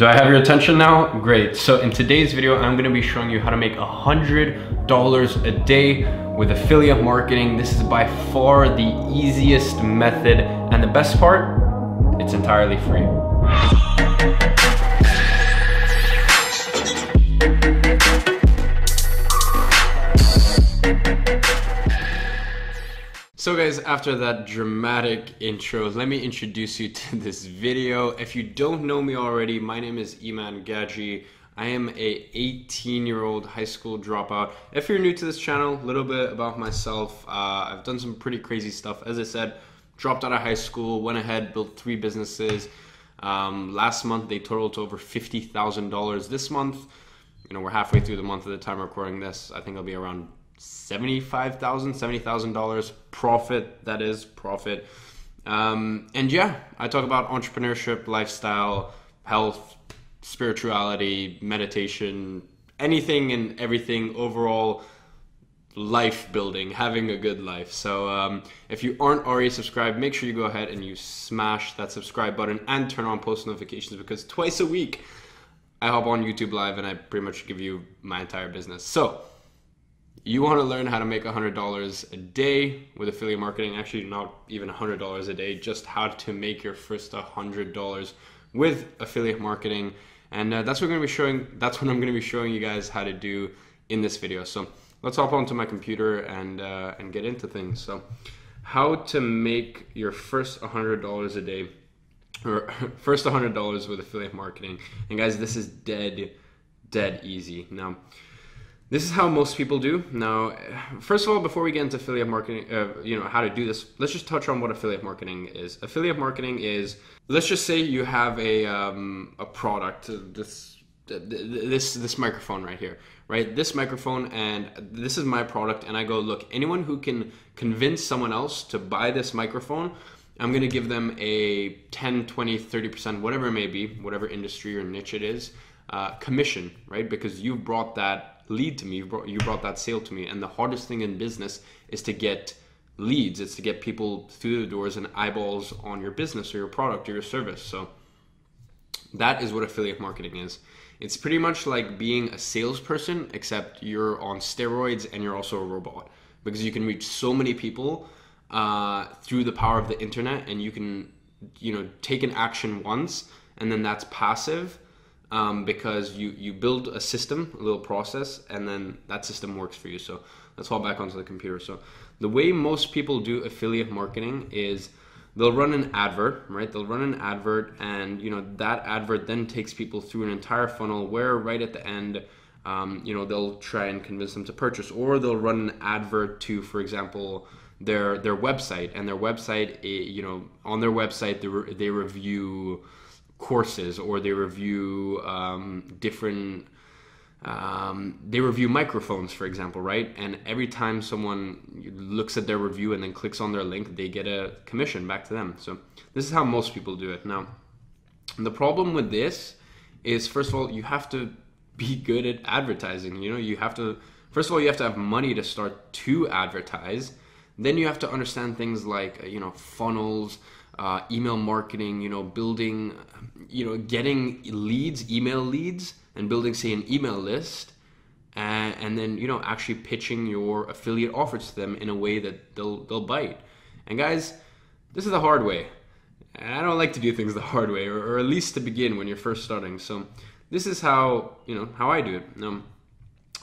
Do I have your attention now? Great. So in today's video, I'm going to be showing you how to make $100 a day with affiliate marketing. This is by far the easiest method, and the best part, it's entirely free. So guys, after that dramatic intro, let me introduce you to this video. If you don't know me already, my name is Iman Gadzhi. I am a 18-year-old high school dropout. If you're new to this channel, a little bit about myself. I've done some pretty crazy stuff. As I said, dropped out of high school, went ahead, built 3 businesses. Last month, they totaled to over $50,000. This month, you know, we're halfway through the month at the time of recording this. I think it'll be around $70,000 profit, that is profit. And yeah, I talk about entrepreneurship, lifestyle, health, spirituality, meditation, anything and everything, overall life building, having a good life. So if you aren't already subscribed, make sure you go ahead and you smash that subscribe button and turn on post notifications, because twice a week I hop on YouTube Live and I pretty much give you my entire business. So you want to learn how to make $100 a day with affiliate marketing. Actually, not even $100 a day, just how to make your first $100 with affiliate marketing. And that's what I'm going to be showing. That's what I'm going to be showing you guys how to do in this video. So let's hop onto my computer and get into things. So how to make your first $100 a day, or first $100 with affiliate marketing. And guys, this is dead easy. Now, this is how most people do. Now, first of all, before we get into affiliate marketing, you know, how to do this, let's just touch on what affiliate marketing is. Affiliate marketing is, let's just say you have a product, this microphone right here, right? This microphone, and this is my product, and I go, look, anyone who can convince someone else to buy this microphone, I'm gonna give them a 10, 20, 30%, whatever it may be, whatever industry or niche it is, commission, right? Because you brought that lead to me, you brought that sale to me. And the hardest thing in business is to get leads. It's to get people through the doors and eyeballs on your business or your product or your service. So that is what affiliate marketing is. It's pretty much like being a salesperson, except you're on steroids and you're also a robot, because you can reach so many people through the power of the internet, and you can, you know, take an action once, and then that's passive. Because you build a system, a little process, and then that system works for you. So let's fall back onto the computer. So the way most people do affiliate marketing is they'll run an advert, right? They'll run an advert, and you know, that advert then takes people through an entire funnel where right at the end, you know, they'll try and convince them to purchase, or they'll run an advert to, for example, their website, and their website, you know, on their website they review courses, or they review they review microphones, for example, right? And every time someone looks at their review and then clicks on their link, they get a commission back to them. So this is how most people do it. Now, the problem with this is, first of all, you have to be good at advertising. You know, you have to, first of all, you have to have money to start to advertise. Then you have to understand things like, you know, funnels, email marketing, you know, building, you know, getting leads, email leads, and building, say, an email list, and then, you know, actually pitching your affiliate offers to them in a way that they'll bite. And guys, this is the hard way. And I don't like to do things the hard way, or at least to begin when you're first starting. So this is how, you know, how I do it.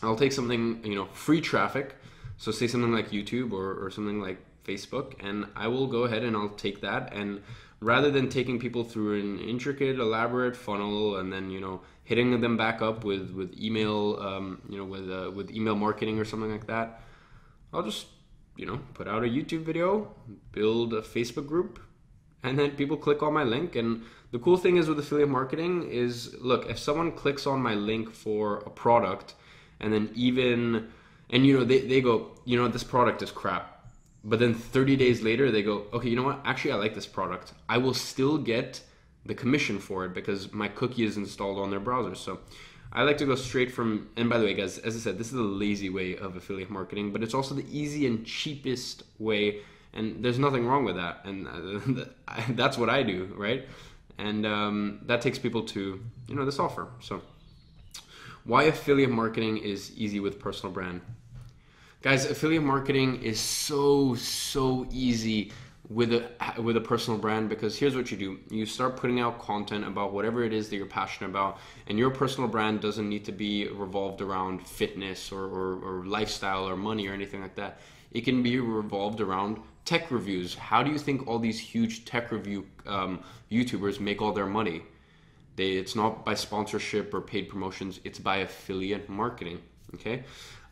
I'll take something, you know, free traffic. So say something like YouTube or something like Facebook, and I will go ahead and I'll take that, and rather than taking people through an intricate, elaborate funnel and then, you know, hitting them back up with email, you know, with email marketing or something like that, I'll just, you know, put out a YouTube video, build a Facebook group, and then people click on my link. And the cool thing is with affiliate marketing is, look, if someone clicks on my link for a product, and then even, and you know, they go, you know, this product is crap. But then 30 days later, they go, okay, you know what? Actually, I like this product. I will still get the commission for it because my cookie is installed on their browser. So I like to go straight from, and by the way, guys, as I said, this is the lazy way of affiliate marketing, but it's also the easy and cheapest way, and there's nothing wrong with that. And that's what I do, right? And that takes people to, this offer. So why affiliate marketing is easy with personal brand. Guys, affiliate marketing is so easy with a personal brand, because here's what you do. You start putting out content about whatever it is that you're passionate about, and your personal brand doesn't need to be revolved around fitness or lifestyle or money or anything like that. It can be revolved around tech reviews. How do you think all these huge tech review YouTubers make all their money? It's not by sponsorship or paid promotions, it's by affiliate marketing, okay?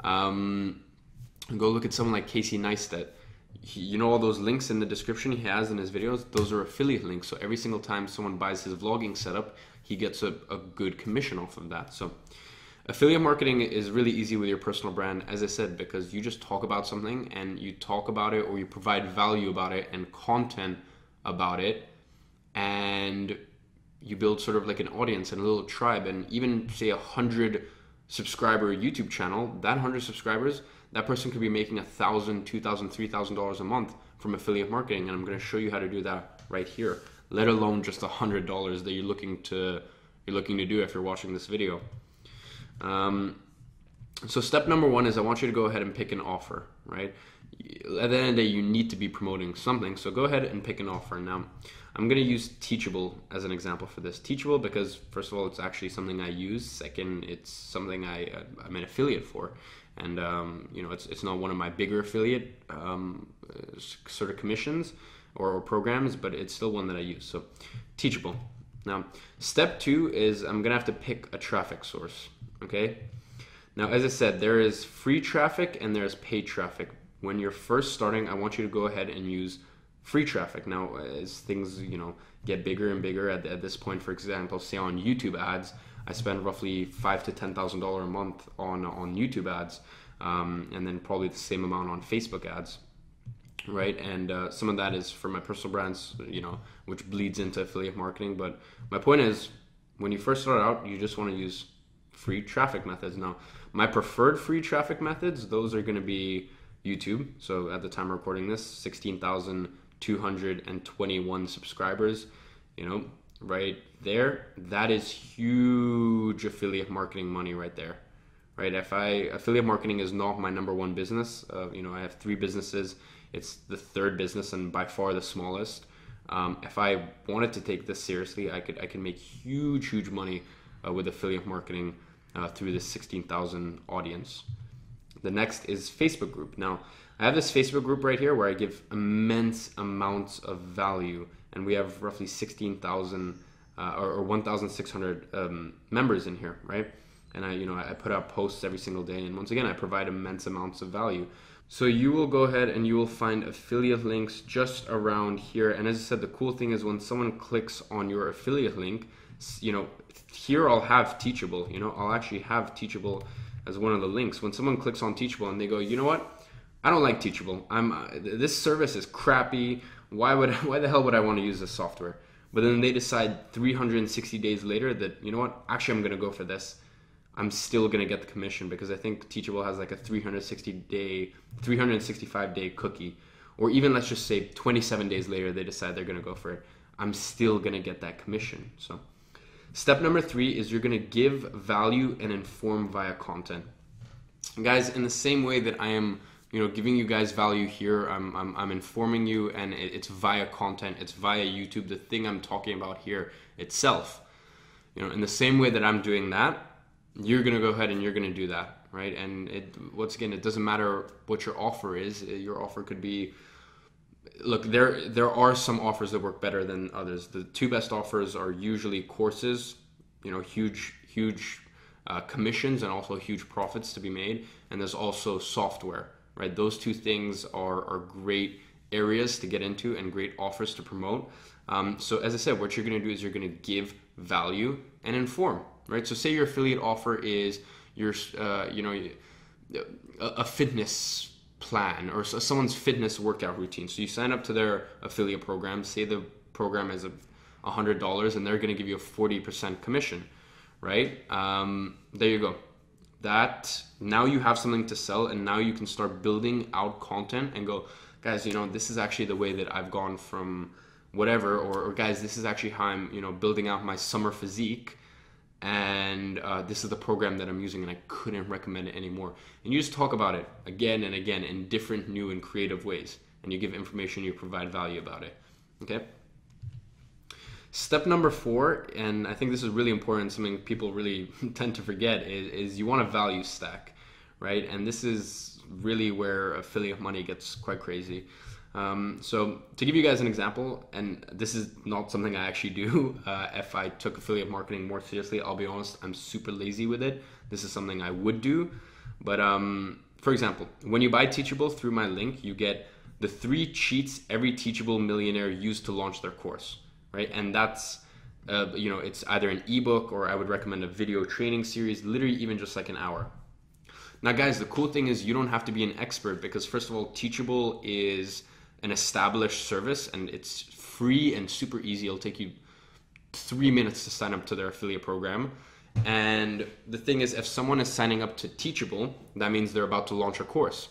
Go look at someone like Casey Neistat. All those links in the description he has in his videos, those are affiliate links. So every single time someone buys his vlogging setup, he gets a good commission off of that. So affiliate marketing is really easy with your personal brand, as I said, because you just talk about something and you talk about it, or you provide value about it and content about it, and you build sort of like an audience and a little tribe. And even say 100 subscriber YouTube channel, that 100 subscribers, that person could be making $1,000, $2,000, $3,000 a month from affiliate marketing. And I'm going to show you how to do that right here, let alone just $100 that you're looking to do if you're watching this video. So step number one is I want you to go ahead and pick an offer, right? At the end of the day, you need to be promoting something. So go ahead and pick an offer. Now, I'm going to use Teachable as an example for this. Teachable because, first of all, it's actually something I use. Second, it's something I'm an affiliate for. And, it's not one of my bigger affiliate sort of commissions or programs, but it's still one that I use. So Teachable. Now, step two is I'm going to have to pick a traffic source, okay? Now, as I said, there is free traffic and there's paid traffic. When you're first starting, I want you to go ahead and use free traffic. Now, as things, get bigger and bigger at this point, for example, say on YouTube ads, I spend roughly $5,000 to $10,000 a month on YouTube ads, and then probably the same amount on Facebook ads, right? And some of that is for my personal brands, which bleeds into affiliate marketing. But my point is, when you first start out, you just want to use free traffic methods. Now, my preferred free traffic methods, those are going to be YouTube. So at the time of recording this, 16,221 subscribers, right there. That is huge affiliate marketing money right there, right? Affiliate marketing is not my number one business. I have 3 businesses. It's the 3rd business and by far the smallest. If I wanted to take this seriously, I could make huge money with affiliate marketing through this 16,000 audience. The next is Facebook group. Now, I have this Facebook group right here where I give immense amounts of value, and we have roughly 16,000 or 1,600 members in here, right? And I put out posts every single day, and once again, I provide immense amounts of value. So you will go ahead and you will find affiliate links just around here. And as I said, the cool thing is when someone clicks on your affiliate link, here I'll have Teachable. I'll actually have Teachable as one of the links. When someone clicks on Teachable and they go, you know what? I don't like Teachable. This service is crappy. Why the hell would I want to use this software? But then they decide 360 days later that, you know what? Actually, I'm going to go for this. I'm still going to get the commission because I think Teachable has like a 365-day cookie. Or even let's just say 27 days later, they decide they're going to go for it. I'm still going to get that commission. So step number 3 is you're going to give value and inform via content. And guys, in the same way that I am, giving you guys value here, I'm informing you, and it's via content, it's via YouTube, the thing I'm talking about here itself. In the same way that I'm doing that, you're going to go ahead and you're going to do that, right? And it doesn't matter what your offer is. Your offer could be, look, there are some offers that work better than others. The 2 best offers are usually courses, huge commissions and also huge profits to be made. And there's also software, right? Those 2 things are great areas to get into and great offers to promote. So as I said, what you're going to do is you're going to give value and inform, right? So say your affiliate offer is your, a fitness plan or someone's fitness workout routine. So you sign up to their affiliate program, say the program is $100 and they're going to give you a 40% commission, right? There you go. That now you have something to sell, and now you can start building out content and go, guys, this is actually the way that I've gone from whatever, or guys, this is actually how I'm, building out my summer physique, and this is the program that I'm using, and I couldn't recommend it anymore. And you just talk about it again and again in different, new, and creative ways, and you give information, you provide value about it. Okay. Step number 4, and I think this is really important, something people really tend to forget, is you want a value stack, right? And this is really where affiliate money gets quite crazy. So to give you guys an example, and this is not something I actually do, if I took affiliate marketing more seriously, I'll be honest, I'm super lazy with it. This is something I would do. But for example, when you buy Teachable through my link, you get the 3 cheats every Teachable millionaire used to launch their course. Right? And that's, it's either an ebook, or I would recommend a video training series, literally even just like an hour. Now, guys, the cool thing is you don't have to be an expert, because first of all, Teachable is an established service, and it's free and super easy. It'll take you 3 minutes to sign up to their affiliate program. And the thing is, if someone is signing up to Teachable, that means they're about to launch a course.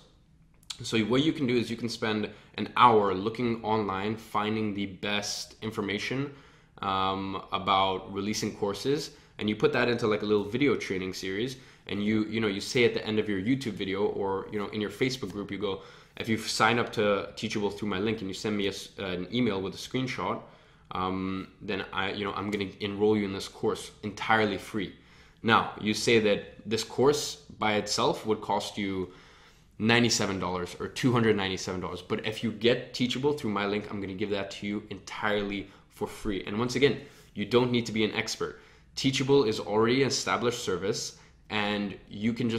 So what you can do is you can spend an hour looking online, finding the best information about releasing courses, and you put that into like a little video training series, and you say at the end of your YouTube video, or in your Facebook group, you go, if you've signed up to Teachable through my link and you send me an email with a screenshot, then I'm going to enroll you in this course entirely free. Now, you say that this course by itself would cost you $97 or $297, but if you get Teachable through my link, I'm going to give that to you entirely for free. And once again, you don't need to be an expert. Teachable is already an established service, and you can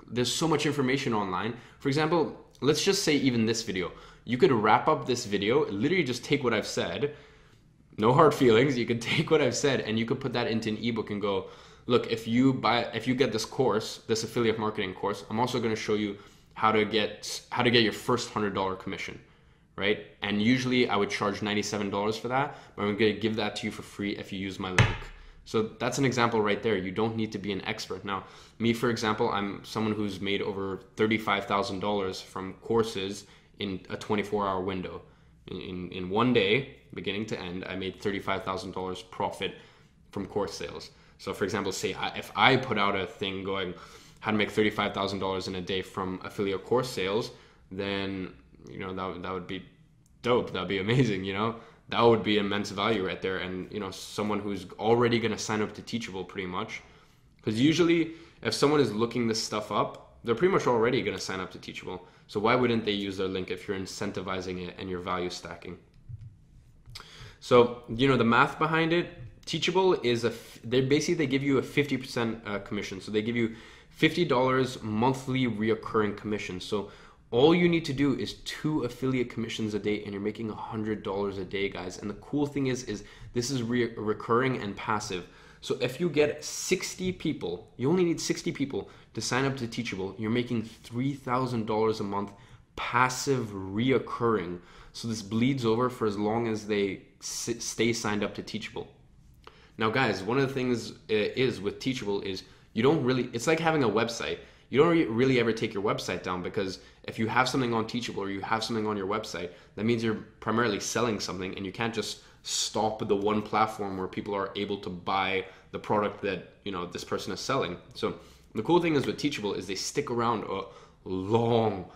there's so much information online. For example, let's just say even this video, you could wrap up this video, literally just take what I've said, no hard feelings, you could take what I've said and you could put that into an ebook and go, look, if you get this course, this affiliate marketing course, I'm also going to show you how to get your first $100 commission, right? And usually I would charge $97 for that, but I'm going to give that to you for free if you use my link. So that's an example right there. You don't need to be an expert. Now, me, for example, I'm someone who's made over $35,000 from courses in a 24-hour window. In one day, beginning to end, I made $35,000 profit from course sales. So for example, say if I put out a thing going, how to make $35,000 in a day from affiliate course sales, then that would be dope. That'd be amazing. That would be immense value right there. And someone who's already going to sign up to Teachable pretty much, because usually if someone is looking this stuff up, they're pretty much already going to sign up to Teachable. So why wouldn't they use their link if you're incentivizing it and you're value stacking? So the math behind it, Teachable is they give you a 50% commission. So they give you $50 monthly reoccurring commission. So all you need to do is 2 affiliate commissions a day, and you're making $100 a day, guys. And the cool thing is this is recurring and passive. So if you get 60 people, you only need 60 people to sign up to Teachable, you're making $3,000 a month passive reoccurring. So this bleeds over for as long as they stay signed up to Teachable. Now, guys, one of the things is with Teachable is it's like having a website. You don't really ever take your website down, because if you have something on Teachable or you have something on your website, that means you're primarily selling something, and you can't just stop the one platform where people are able to buy the product that this person is selling. So the cool thing is with Teachable is they stick around a long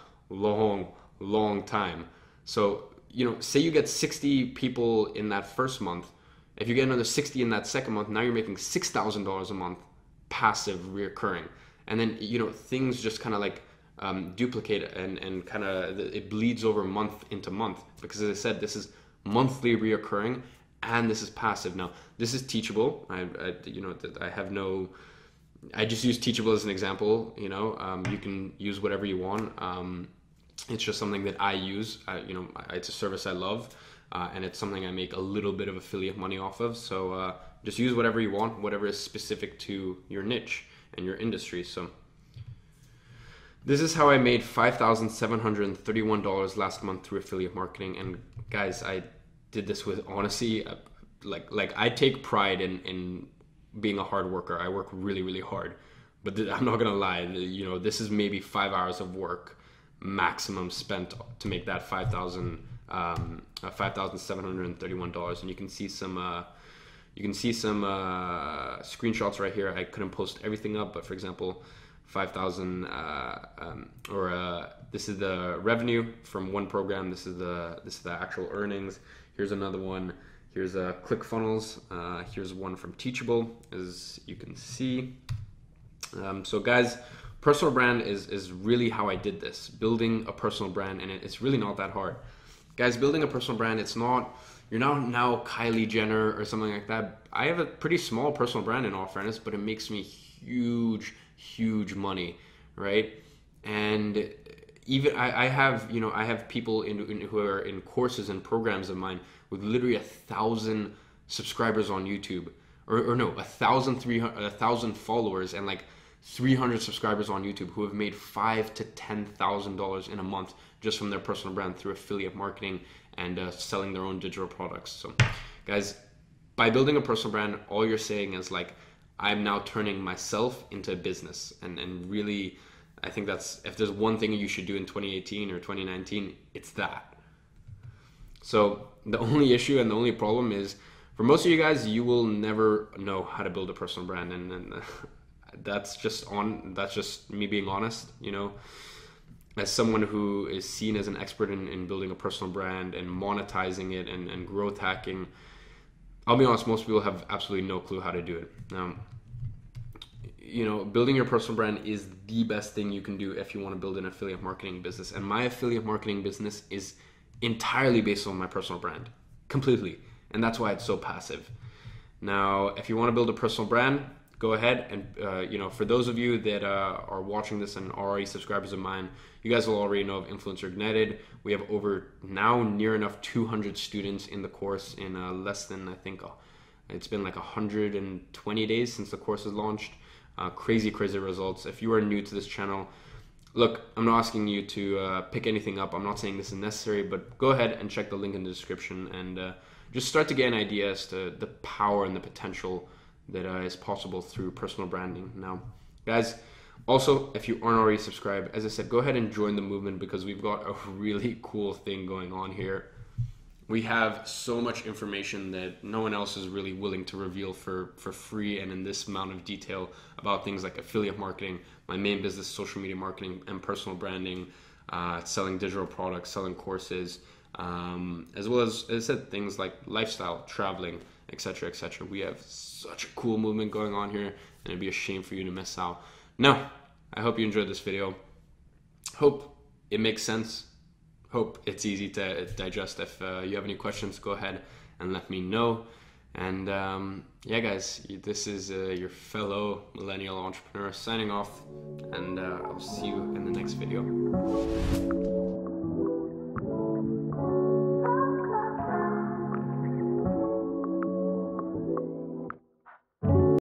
time. So say you get 60 people in that first month. If you get another 60 in that second month, now you're making $6,000 a month passive reoccurring. And then things just kind of like duplicate and kind of it bleeds over month into month, because as I said, this is monthly reoccurring and this is passive. Now this is Teachable. I just use Teachable as an example. You can use whatever you want. It's just something that I use. It's a service I love, and it's something I make a little bit of affiliate money off of. So just use whatever you want, whatever is specific to your niche and your industry. So this is how I made $5,731 last month through affiliate marketing. And guys, I did this with honesty. Like I take pride in being a hard worker. I work really, really hard, but I'm not gonna lie. This is maybe 5 hours of work maximum spent to make that $5,000 $5,731, and you can see some screenshots right here. I couldn't post everything up, but for example, 5,000 this is the revenue from one program. This is the actual earnings. Here's another one. Here's ClickFunnels. Here's one from Teachable, as you can see. So guys, personal brand is really how I did this. Building a personal brand, and it's really not that hard. Guys, building a personal brand, it's not, you're not now Kylie Jenner or something like that. I have a pretty small personal brand in all fairness, but it makes me huge money, right? And even I have, you know, I have people who are in courses and programs of mine with literally 1,000 subscribers on YouTube, or no, 1,000 followers and like 300 subscribers on YouTube who have made $5,000 to $10,000 in a month just from their personal brand through affiliate marketing and selling their own digital products. So guys, by building a personal brand, all you're saying is like, I'm now turning myself into a business. And really, I think that's, if there's one thing you should do in 2018 or 2019, it's that. So the only issue and the only problem is, for most of you guys, you will never know how to build a personal brand. And that's just me being honest, you know. As someone who is seen as an expert in building a personal brand and monetizing it and growth hacking, I'll be honest, most people have absolutely no clue how to do it. You know, building your personal brand is the best thing you can do if you want to build an affiliate marketing business. And my affiliate marketing business is entirely based on my personal brand, completely. And that's why it's so passive. Now, if you want to build a personal brand, go ahead and, you know, for those of you that are watching this and are already subscribers of mine, you guys will already know of Influencer Ignited. We have over now near enough 200 students in the course in less than, I think, it's been like 120 days since the course is launched. Crazy results. If you are new to this channel, look, I'm not asking you to pick anything up. I'm not saying this is necessary, but go ahead and check the link in the description and just start to get an idea as to the power and the potential that is possible through personal branding. Now, guys, also, if you aren't already subscribed, as I said, go ahead and join the movement because we've got a really cool thing going on here. We have so much information that no one else is really willing to reveal for free and in this amount of detail about things like affiliate marketing, my main business, social media marketing and personal branding, selling digital products, selling courses, as well as I said, things like lifestyle, traveling, etc., etc. We have such a cool movement going on here, and it'd be a shame for you to miss out. Now, I hope you enjoyed this video. Hope it makes sense. Hope it's easy to digest. If you have any questions, go ahead and let me know. And yeah, guys, this is your fellow millennial entrepreneur signing off, and I'll see you in the next video.